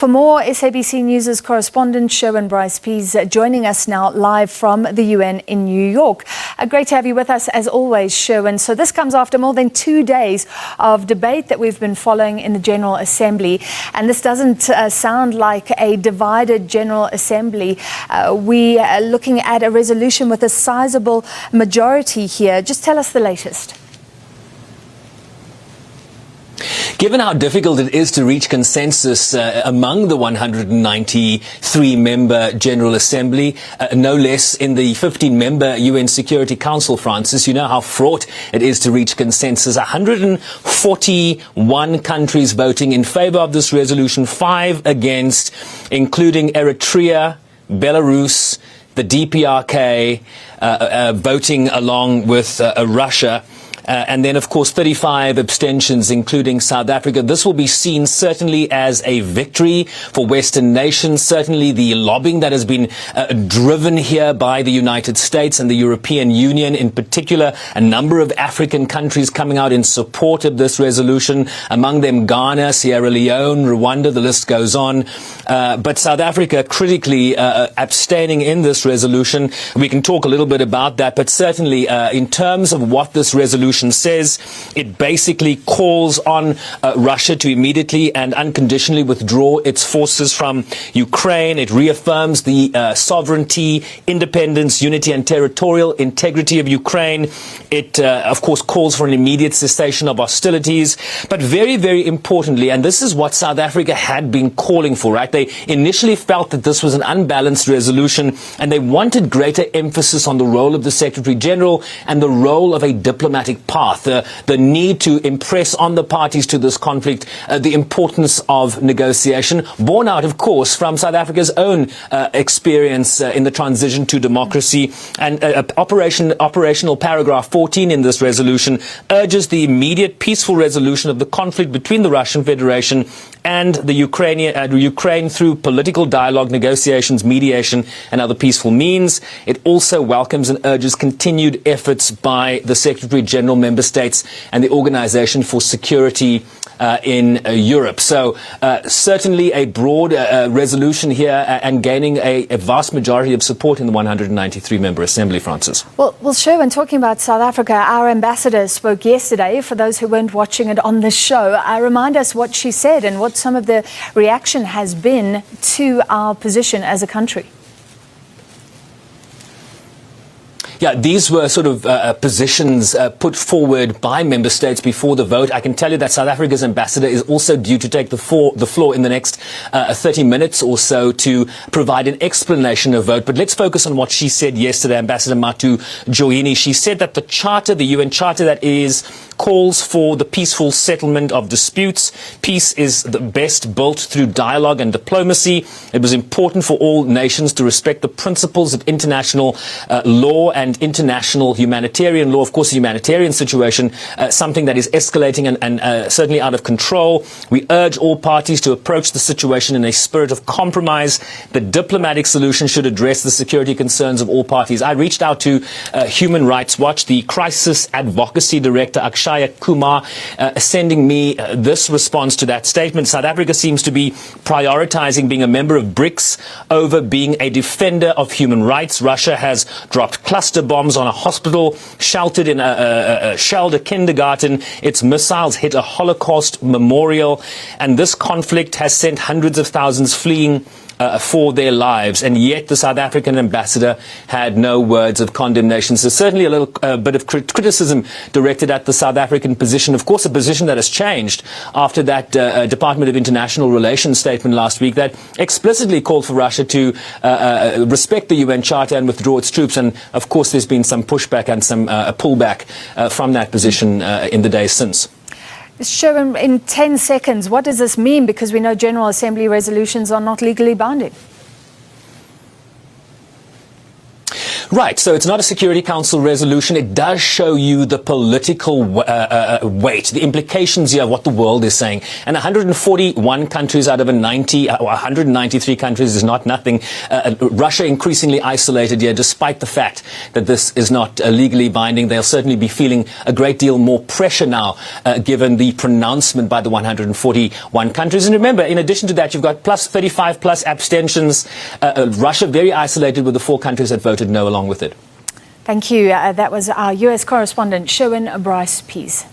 For more, SABC News' correspondent Sherwin Bryce-Pease joining us now live from the UN in New York. Great to have you with us as always, Sherwin. So this comes after more than 2 days of debate that we've been following in the General Assembly. And this doesn't sound like a divided General Assembly. We are looking at a resolution with a sizable majority here. Just tell us the latest. Given how difficult it is to reach consensus among the 193-member General Assembly, no less in the 15-member UN Security Council, Francis, you know how fraught it is to reach consensus. 141 countries voting in favour of this resolution, 5 against, including Eritrea, Belarus, the DPRK, voting along with Russia. And then, of course, 35 abstentions, including South Africa. This will be seen certainly as a victory for Western nations, certainly the lobbying that has been driven here by the United States and the European Union, in particular, a number of African countries coming out in support of this resolution, among them Ghana, Sierra Leone, Rwanda, the list goes on. But South Africa critically abstaining in this resolution. We can talk a little bit about that, but certainly in terms of what this resolution says, it basically calls on Russia to immediately and unconditionally withdraw its forces from Ukraine. It reaffirms the sovereignty, independence, unity and territorial integrity of Ukraine. It, of course, calls for an immediate cessation of hostilities. But very, very importantly, and this is what South Africa had been calling for, right? They initially felt that this was an unbalanced resolution and they wanted greater emphasis on the role of the Secretary General and the role of a diplomatic path, the need to impress on the parties to this conflict the importance of negotiation, borne out, of course, from South Africa's own experience in the transition to democracy. And operational paragraph 14 in this resolution urges the immediate peaceful resolution of the conflict between the Russian Federation and the Ukraine through political dialogue, negotiations, mediation and other peaceful means. It also welcomes and urges continued efforts by the Secretary General, member states and the Organization for Security in Europe. So certainly a broad resolution here and gaining a vast majority of support in the 193-member Assembly, Francis. Well, Sherwin, talking about South Africa, our ambassador spoke yesterday. For those who weren't watching it on the show, remind us what she said and what some of the reaction has been to our position as a country. Yeah, these were sort of positions put forward by member states before the vote. I can tell you that South Africa's ambassador is also due to take the floor in the next 30 minutes or so to provide an explanation of vote. But let's focus on what she said yesterday, Ambassador Matu Joini. She said that the charter, the UN charter that is, calls for the peaceful settlement of disputes. Peace is the best built through dialogue and diplomacy. It was important for all nations to respect the principles of international law and international humanitarian law. Of course, the humanitarian situation, something that is escalating and certainly out of control. We urge all parties to approach the situation in a spirit of compromise. The diplomatic solution should address the security concerns of all parties. I reached out to Human Rights Watch, the Crisis Advocacy Director, Akshaya Kumar, sending me this response to that statement. South Africa seems to be prioritizing being a member of BRICS over being a defender of human rights. Russia has dropped cluster bombs on a hospital, shelled a kindergarten. Its missiles hit a Holocaust memorial. And this conflict has sent hundreds of thousands fleeing for their lives, and yet the South African ambassador had no words of condemnation. So certainly a little bit of criticism directed at the South African position. Of course, a position that has changed after that Department of International Relations statement last week that explicitly called for Russia to respect the UN Charter and withdraw its troops. And of course, there's been some pushback and some pullback from that position in the days since. Sherwin, in 10 seconds, what does this mean? Because we know General Assembly resolutions are not legally binding. Right, so it's not a Security Council resolution. It does show you the political weight, the implications here of what the world is saying. And 141 countries out of 193 countries is not nothing. Russia increasingly isolated here, despite the fact that this is not legally binding. They'll certainly be feeling a great deal more pressure now, given the pronouncement by the 141 countries. And remember, in addition to that, you've got plus 35 plus abstentions. Russia very isolated with the 4 countries that voted no along with it. Thank you. That was our US correspondent, Sherwin Bryce-Pease.